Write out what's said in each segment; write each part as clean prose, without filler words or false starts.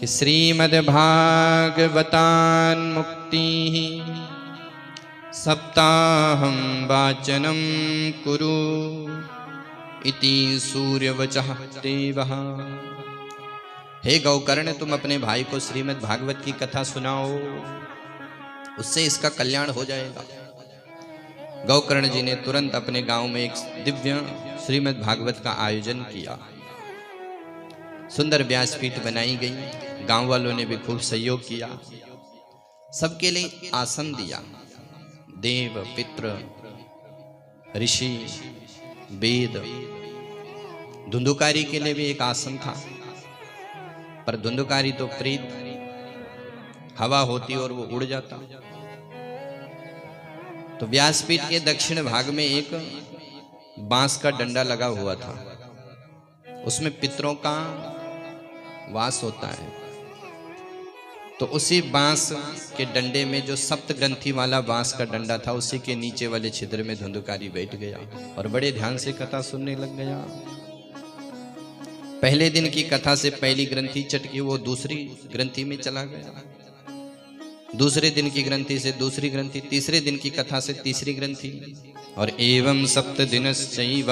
कि श्रीमद्भागवतान्मुक्ति सप्ताहं वाचनं कुरु इति सूर्यवचः देवः। हे गौकर्ण, तुम अपने भाई को श्रीमद् भागवत की कथा सुनाओ, उससे इसका कल्याण हो जाएगा। गौकर्ण जी ने तुरंत अपने गांव में एक दिव्य श्रीमद् भागवत का आयोजन किया। सुंदर व्यासपीठ बनाई गई, गांव वालों ने भी खूब सहयोग किया, सबके लिए आसन दिया। देव, पितृ, ऋषि, वेद, धुंधुकारी के लिए भी एक आसन था, पर धुंधुकारी तो प्रीत, हवा होती और वो उड़ जाता। तो व्यासपीठ के दक्षिण भाग में एक बांस का डंडा लगा हुआ था, उसमें पितरों का वास होता है। तो उसी बांस के डंडे में जो सप्त ग्रंथि वाला बांस का डंडा था, उसी के नीचे वाले छिद्र में धुंधुकारी बैठ गया और बड़े ध्यान से कथा सुनने लग गया। पहले दिन की कथा से पहली ग्रंथि चटकी वो दूसरी ग्रंथि में चला गया, दूसरे दिन की ग्रंथि से दूसरी ग्रंथि, तीसरे दिन की कथा से तीसरी ग्रंथि, और एवं सप्त दिनश्चैव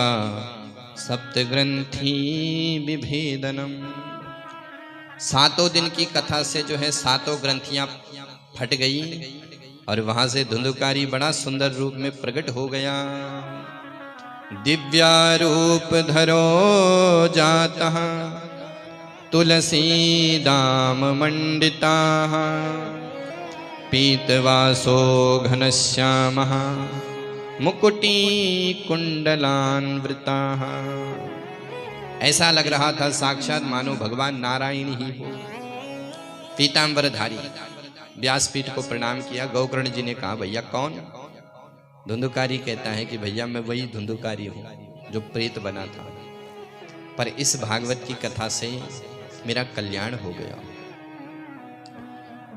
सप्त ग्रंथि विभेदनम। सातों दिन की कथा से जो है सातों ग्रंथियां फट गई और वहां से धुंधुकारी बड़ा सुंदर रूप में प्रकट हो गया। दिव्या रूप धरो जातः तुलसी दाम मंडिता पीतवासो घनश्यामः मुकुटी कुंडलान्वृता। ऐसा लग रहा था साक्षात मानो भगवान नारायण ही हो, पीतांबरधारी। व्यासपीठ को प्रणाम किया। गौकर्ण जी ने कहा, भैया कौन? धुंधुकारी कहता है कि भैया मैं वही धुंधुकारी हूँ जो प्रेत बना था, पर इस भागवत की कथा से मेरा कल्याण हो गया।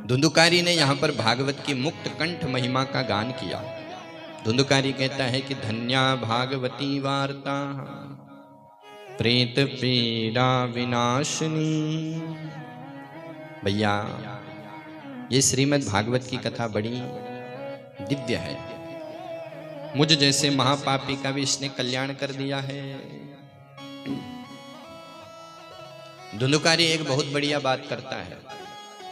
धुंधुकारी ने यहाँ पर भागवत की मुक्त कंठ महिमा का गान किया। धुंधुकारी कहता है कि धन्या भागवती वार्ता प्रेत पीड़ा विनाशिनी। भैया, ये श्रीमद् भागवत की कथा बड़ी दिव्य है। मुझ जैसे महापापी का भी इसने कल्याण कर दिया है। धुंधुकारी एक बहुत बढ़िया बात करता है।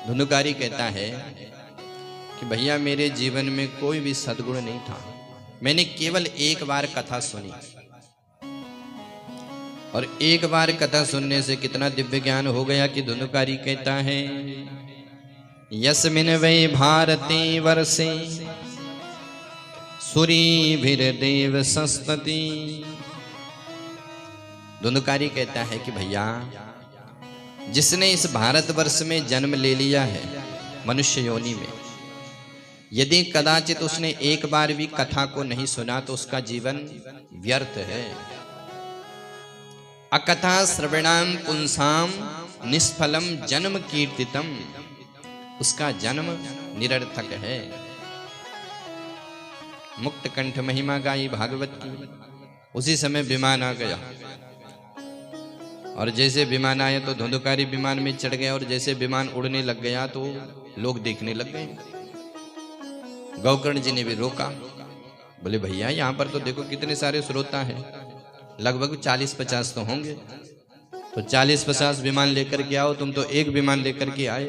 धुंधुकारी कहता है कि भैया मेरे जीवन में कोई भी सद्गुण नहीं था, मैंने केवल एक बार कथा सुनी, और एक बार कथा सुनने से कितना दिव्य ज्ञान हो गया कि धुंधुकारी कहता है यस्मिन् वै भारते वर्षे सूरीभिर्देव संस्तति। धुंधुकारी कहता है कि भैया जिसने इस भारतवर्ष में जन्म ले लिया है मनुष्य योनि में, यदि कदाचित उसने एक बार भी कथा को नहीं सुना तो उसका जीवन व्यर्थ है। अकथा श्रवणाम पुंसाम निष्फलम जन्म कीर्तितम। उसका जन्म निरर्थक है। मुक्त कंठ महिमा गाई भागवत की। उसी समय विमान आ गया, और जैसे विमान आया तो धुंधुकारी विमान में चढ़ गया, और जैसे विमान उड़ने लग गया तो लोग देखने लग गए। गौकर्ण जी ने भी रोका, बोले भैया यहाँ पर तो देखो कितने सारे श्रोता हैं, लगभग 40-50 तो होंगे, तो 40-50 विमान लेकर के आओ, तुम तो एक विमान लेकर के आए।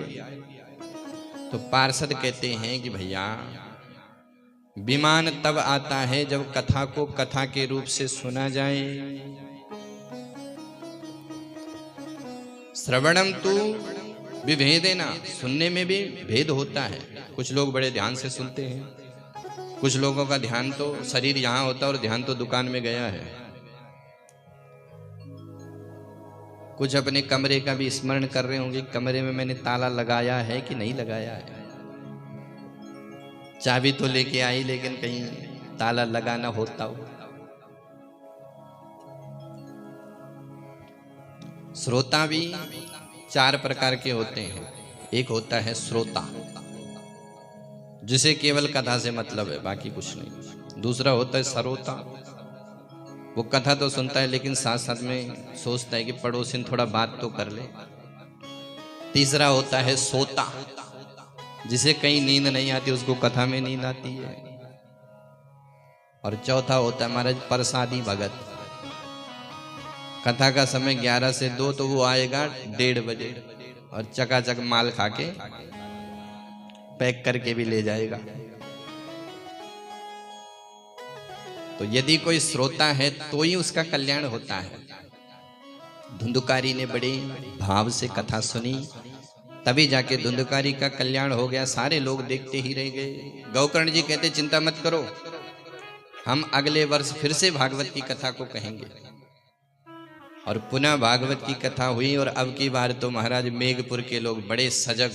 तो पार्षद कहते हैं कि भैया विमान तब आता है जब कथा को कथा के रूप से सुना जाए। श्रवणम तो विभेदेना, सुनने में भी भेद होता है। कुछ लोग बड़े ध्यान से सुनते हैं, कुछ लोगों का ध्यान तो शरीर यहाँ होता है और ध्यान तो दुकान में गया है। कुछ अपने कमरे का भी स्मरण कर रहे होंगे, कमरे में मैंने ताला लगाया है कि नहीं लगाया है। चाबी तो लेके आई लेकिन कहीं ताला लगाना होता हो। श्रोता भी 4 प्रकार के होते हैं। एक होता है श्रोता, जिसे केवल कथा से मतलब है, बाकी कुछ नहीं। दूसरा होता है सरोता, वो कथा तो सुनता है लेकिन साथ साथ में सोचता है कि पड़ोसी थोड़ा बात तो कर ले। तीसरा होता है सोता, जिसे कहीं नींद नहीं आती उसको कथा में नींद आती है। और चौथा होता है महाराज प्रसादी भगत। कथा का समय 11 से 2 तो वो आएगा 1:30 बजे और चकाचक माल खा के पैक करके भी ले जाएगा। तो यदि कोई श्रोता है तो ही उसका कल्याण होता है। धुंधुकारी ने बड़े भाव से कथा सुनी, तभी जाके धुंधुकारी का कल्याण हो गया। सारे लोग देखते ही रह गए। गौकर्ण जी कहते चिंता मत करो, हम अगले वर्ष फिर से भागवत की कथा को कहेंगे। और पुनः भागवत की कथा हुई और अब की बार तो महाराज मेघपुर के लोग बड़े सजग,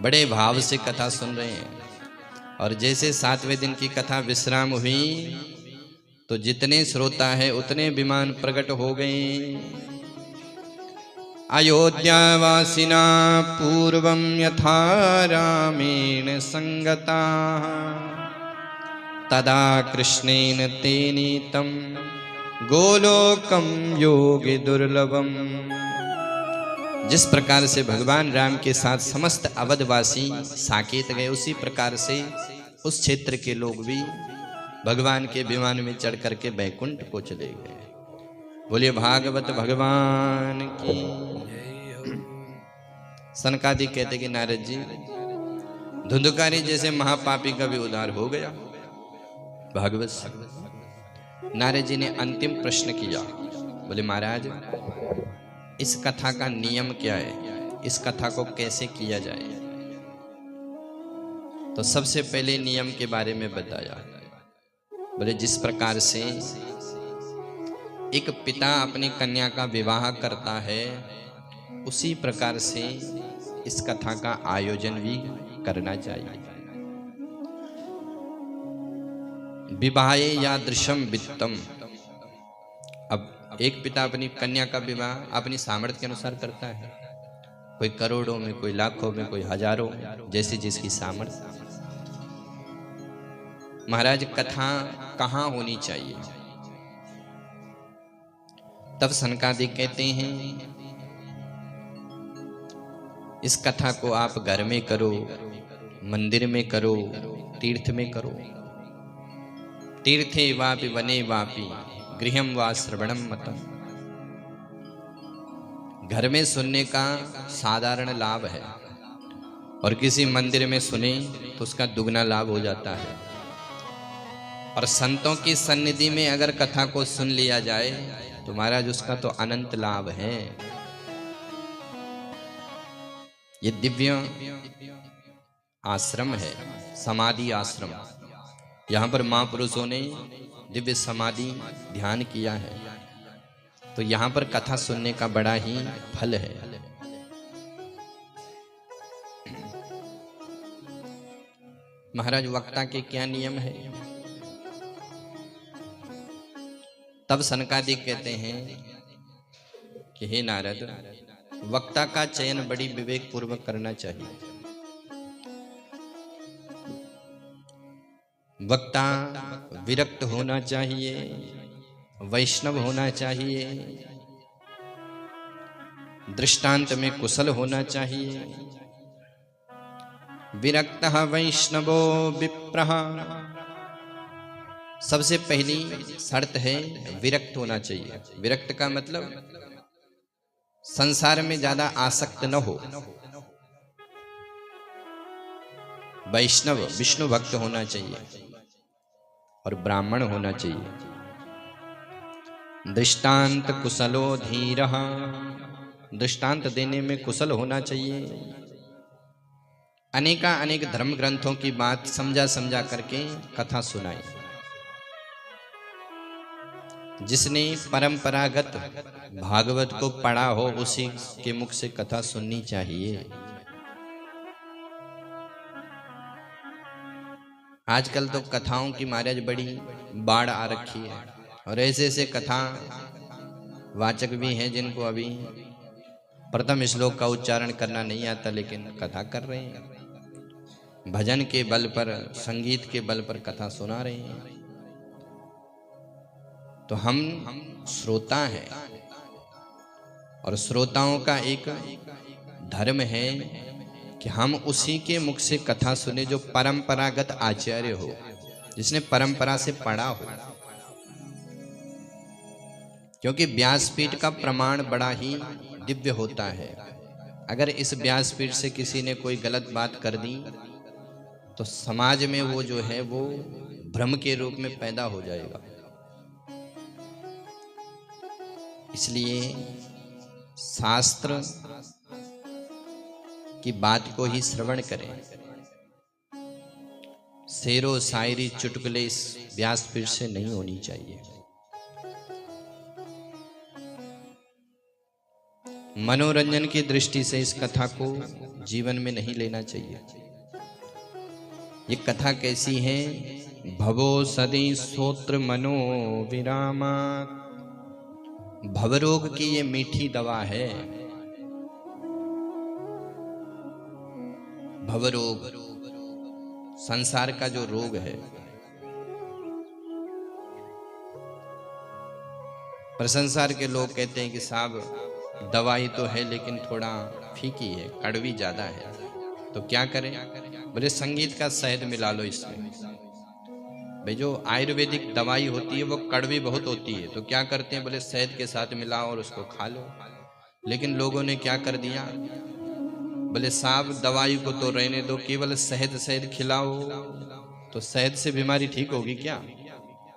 बड़े भाव से कथा सुन रहे हैं। और जैसे 7वें दिन की कथा विश्राम हुई तो जितने श्रोता है उतने विमान प्रकट हो गए। अयोध्यावासिना पूर्वं यथा रामेण संगता तदा कृष्णेन तेनीतं गोलोकं योगे दुर्लभम। जिस प्रकार से भगवान राम के साथ समस्त अवधवासी साकेत गए, उसी प्रकार से उस क्षेत्र के लोग भी भगवान के विमान में चढ़ करके बैकुंठ को चले गए। बोलिए भागवत भगवान की। सनकादिक कहते कि नारद जी, धुंधुकारी जैसे महापापी का भी उद्धार हो गया भागवत से। नारद जी ने अंतिम प्रश्न किया, बोले महाराज इस कथा का नियम क्या है, इस कथा को कैसे किया जाए? तो सबसे पहले नियम के बारे में बताया। बोले जिस प्रकार से एक पिता अपनी कन्या का विवाह करता है, उसी प्रकार से इस कथा का आयोजन भी करना चाहिए। विवाहे या दृश्यम वित्तम। अब एक पिता अपनी कन्या का विवाह अपनी सामर्थ्य के अनुसार करता है, कोई करोड़ों में, कोई लाखों में, कोई हजारों, जैसी जिसकी सामर्थ्य। महाराज कथा कहाँ होनी चाहिए? तब सनकादिक कहते हैं इस कथा को आप घर में करो, मंदिर में करो, तीर्थ में करो। तीर्थे वापि वने वापि गृहम वा श्रवणम मतम। घर में सुनने का साधारण लाभ है और किसी मंदिर में सुने तो उसका दुगना लाभ हो जाता है। और संतों की सन्निधि में अगर कथा को सुन लिया जाए तो महाराज उसका तो अनंत लाभ है। ये दिव्य आश्रम है, समाधि आश्रम। यहाँ पर महापुरुषों ने दिव्य समाधि ध्यान किया है, तो यहाँ पर कथा सुनने का बड़ा ही फल है। महाराज वक्ता के क्या नियम है? तब सनकादिक कहते हैं कि हे नारद, वक्ता का चयन बड़ी विवेक पूर्वक करना चाहिए। वक्ता विरक्त होना चाहिए, वैष्णव होना चाहिए, दृष्टांत में कुशल होना चाहिए। विरक्तः वैष्णवो विप्रः। सबसे पहली शर्त है विरक्त होना चाहिए। विरक्त का मतलब संसार में ज्यादा आसक्त न हो। वैष्णव विष्णु भक्त होना चाहिए और ब्राह्मण होना चाहिए। दृष्टांत कुशलो धीरः। दृष्टांत देने में कुशल होना चाहिए। अनेक धर्म ग्रंथों की बात समझा समझा करके कथा सुनाई। जिसने परंपरागत भागवत को पढ़ा हो उसी के मुख से कथा सुननी चाहिए। आजकल तो कथाओं की महाराज बड़ी बाढ़ आ रखी है और ऐसे ऐसे कथा वाचक भी हैं जिनको अभी प्रथम श्लोक का उच्चारण करना नहीं आता, लेकिन कथा कर रहे हैं। भजन के बल पर, संगीत के बल पर कथा सुना रहे हैं। तो हम श्रोता हैं और श्रोताओं का एक धर्म है कि हम उसी के मुख से कथा सुने जो परंपरागत आचार्य हो, जिसने परंपरा से पढ़ा हो। क्योंकि व्यासपीठ का प्रमाण बड़ा ही दिव्य होता है। अगर इस व्यासपीठ से किसी ने कोई गलत बात कर दी तो समाज में वो जो है वो भ्रम के रूप में पैदा हो जाएगा। इसलिए शास्त्र की बात को ही श्रवण करें। शेरो शायरी चुटकुले इस व्यासपीठ से नहीं होनी चाहिए। मनोरंजन की दृष्टि से इस कथा को जीवन में नहीं लेना चाहिए। ये कथा कैसी है? भवो सदी सोत्र मनो विरामा। भवरोग की ये मीठी दवा है। भवरोग संसार का जो रोग है, पर संसार के लोग कहते हैं कि साहब दवाई तो है लेकिन थोड़ा फीकी है, कड़वी ज्यादा है, तो क्या करें? बोले संगीत का शहद मिला लो इसमें। भाई जो आयुर्वेदिक दवाई होती है वो कड़वी बहुत होती है, तो क्या करते हैं? बोले शहद के साथ मिलाओ और उसको खा लो। लेकिन लोगों ने क्या कर दिया? बोले साहब दवाई को तो रहने दो, केवल शहद शहद खिलाओ तो शहद से बीमारी ठीक होगी क्या?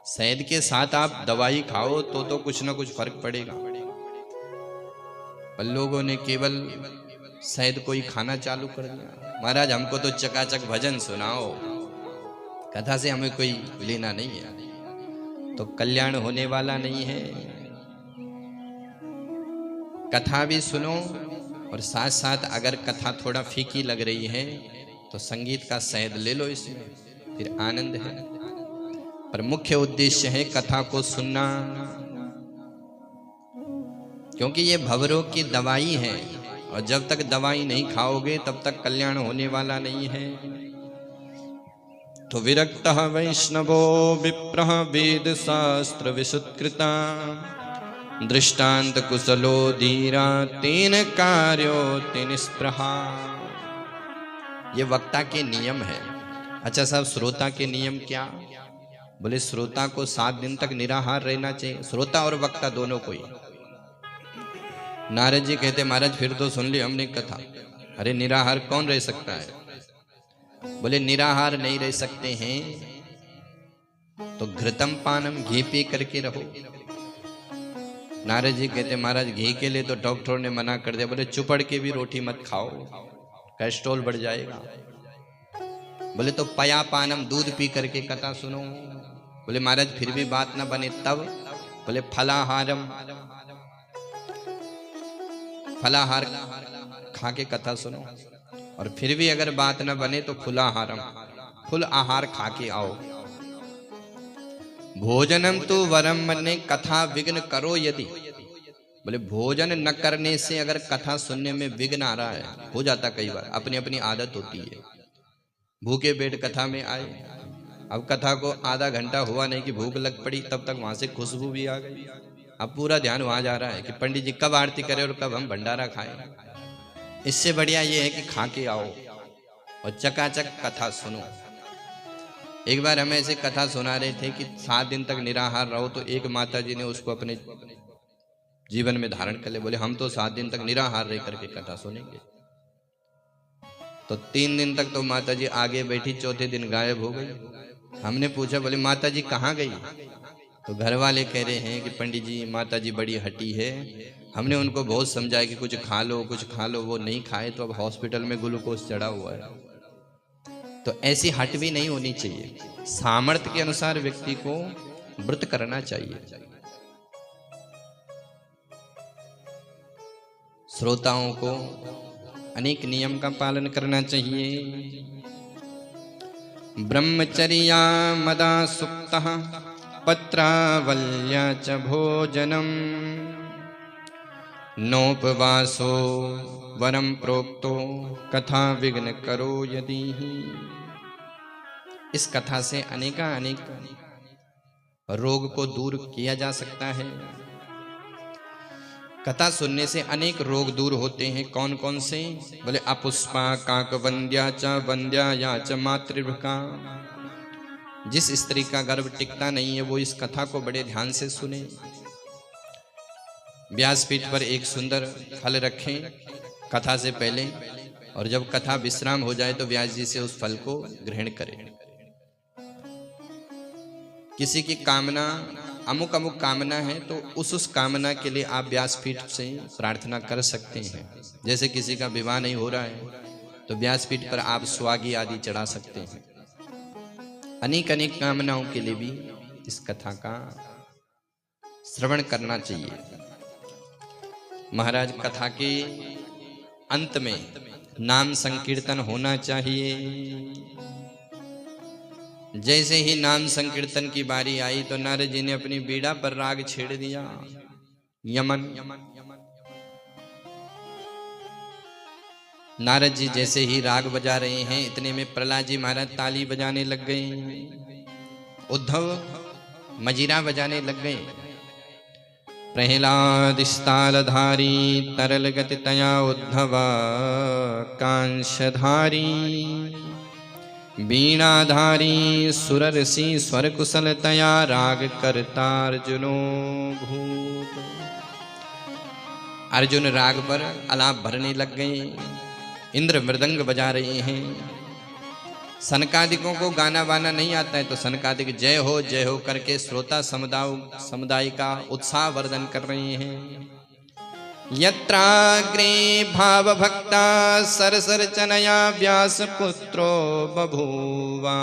शहद के साथ आप दवाई खाओ तो कुछ ना कुछ फर्क पड़ेगा। पर लोगों ने केवल शहद को ही खाना चालू कर दिया। महाराज हमको तो चकाचक भजन सुनाओ, कथा से हमें कोई लेना नहीं है, तो कल्याण होने वाला नहीं है। कथा भी सुनो और साथ साथ अगर कथा थोड़ा फीकी लग रही है तो संगीत का शहद ले लो इसमें, फिर आनंद है। पर मुख्य उद्देश्य है कथा को सुनना, क्योंकि ये भवरोग की दवाई है और जब तक दवाई नहीं खाओगे तब तक कल्याण होने वाला नहीं है। तो विरक्तः वैष्णवो विप्रः वेद शास्त्र विसुत्कृता दृष्टांत कुशलो धीरा तेन कार्यो तेन स्पृहा। ये वक्ता के नियम है। अच्छा साहब श्रोता के नियम क्या? बोले श्रोता को 7 दिन तक निराहार रहना चाहिए, श्रोता और वक्ता दोनों को ही। नारद जी कहते महाराज फिर तो सुन ली हमने कथा। अरे निराहार कौन रह सकता है? बोले निराहार नहीं रह सकते हैं तो घृतम पानम घी पी करके रहो। नारद जी कहते महाराज घी के लिए तो डॉक्टर ने मना कर दिया। बोले चुपड़ के भी रोटी मत खाओ, कोलेस्ट्रॉल बढ़ जाएगा। बोले तो पया पानम दूध पी करके कथा सुनो। बोले महाराज फिर भी बात ना बने तब? बोले फलाहारम, फलाहार खा के कथा सुनो। और फिर भी अगर बात न बने तो फुलाहारम, फुल आहार खा के आओ। भोजनम तो वरम मन्ने कथा विघ्न करो यदि। बोले भोजन न करने से अगर कथा सुनने में विघ्न आ रहा है, हो जाता कई बार, अपनी अपनी आदत होती है। भूखे पेट कथा में आए, अब कथा को आधा घंटा हुआ नहीं कि भूख लग पड़ी, तब तक वहां से खुशबू भी आ गई। अब पूरा ध्यान वहां जा रहा है कि पंडित जी कब आरती करें और कब हम भंडारा खाएं। इससे बढ़िया ये है कि खा के आओ और चकाचक कथा सुनो। एक बार हमें ऐसे कथा सुना रहे थे कि 7 दिन तक निराहार रहो, तो एक माता जी ने उसको अपने जीवन में धारण कर ले। बोले हम तो 7 दिन तक निराहार रह करके कथा सुनेंगे। तो 3 दिन तक तो माता जी आगे बैठी, चौथे दिन गायब हो गई। हमने पूछा बोले माता जी कहाँ गई? तो घर वाले कह रहे हैं कि पंडित जी माता जी बड़ी हटी है, हमने उनको बहुत समझाया कि कुछ खा लो कुछ खा लो, वो नहीं खाए तो अब हॉस्पिटल में ग्लूकोज चढ़ा हुआ है। तो ऐसी हट भी नहीं होनी चाहिए। सामर्थ्य के अनुसार व्यक्ति को व्रत करना चाहिए। श्रोताओं को अनेक नियम का पालन करना चाहिए। ब्रह्मचर्या मदा सुक्तः पत्रावल्या च भोजनम नोपवासो वरम प्रोक्तो कथा विघ्न करो यदि। इस कथा से अनेक रोग को दूर किया जा सकता है। कथा सुनने से अनेक रोग दूर होते हैं। कौन कौन से? बोले अपुष्पा काक वंद्या च वंद्या या च मातृका। जिस स्त्री का गर्भ टिकता नहीं है वो इस कथा को बड़े ध्यान से सुने। व्यासपीठ पर एक सुंदर फल रखें कथा से पहले, और जब कथा विश्राम हो जाए तो व्यास जी से उस फल को ग्रहण करें। किसी की कामना अमुक अमुक कामना है तो उस कामना के लिए आप व्यासपीठ से प्रार्थना कर सकते हैं। जैसे किसी का विवाह नहीं हो रहा है तो व्यासपीठ पर आप स्वागी आदि चढ़ा सकते हैं। अनेक अनेक कामनाओं के लिए भी इस कथा का श्रवण करना चाहिए। महाराज कथा के अंत में नाम संकीर्तन होना चाहिए। जैसे ही नाम संकीर्तन की बारी आई तो नारद जी ने अपनी बीड़ा पर राग छेड़ दिया। यमन नारद जी जैसे ही राग बजा रहे हैं इतने में प्रहलाद जी महाराज ताली बजाने लग गए। उद्धव मजीरा बजाने लग गए। प्रहलाद स्थालधारी तरल गति तया उद्धव कांशधारी वीणाधारी सुररसी स्वर कुशल तया राग करतार्जुनो भूत। अर्जुन राग पर आलाप भरने लग गए। इंद्र मृदंग बजा रहे हैं। सनकादिकों को गाना वाना नहीं आता है तो सनकादिक जय हो करके श्रोता समुदाय का उत्साह वर्धन कर रहे हैं। यत्राग्रे भाव भक्ता सरसर चनया व्यास पुत्रो बभूवा।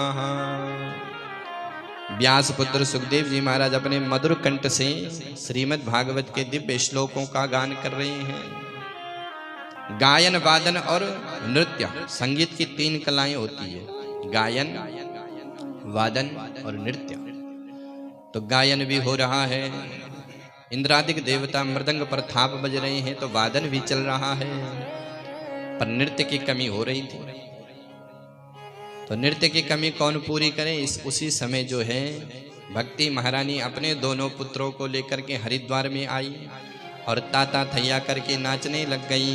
व्यास पुत्र सुखदेव जी महाराज अपने मधुर कंठ से श्रीमद् भागवत के दिव्य श्लोकों का गान कर रहे हैं। गायन वादन और नृत्य, संगीत की 3 कलाएं होती है, गायन वादन और नृत्य। तो गायन भी हो रहा है, इंद्रादिक देवता मृदंग पर थाप बज रहे हैं तो वादन भी चल रहा है, पर नृत्य की कमी हो रही थी। तो नृत्य की कमी कौन पूरी करे? उसी समय जो है भक्ति महारानी अपने दोनों पुत्रों को लेकर के हरिद्वार में आई और ताता थैया करके नाचने लग गई।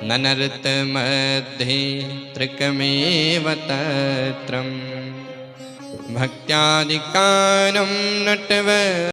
ननर्त मध्ये त्रिकमेव तत्रम भक्त्यादिकानं नटव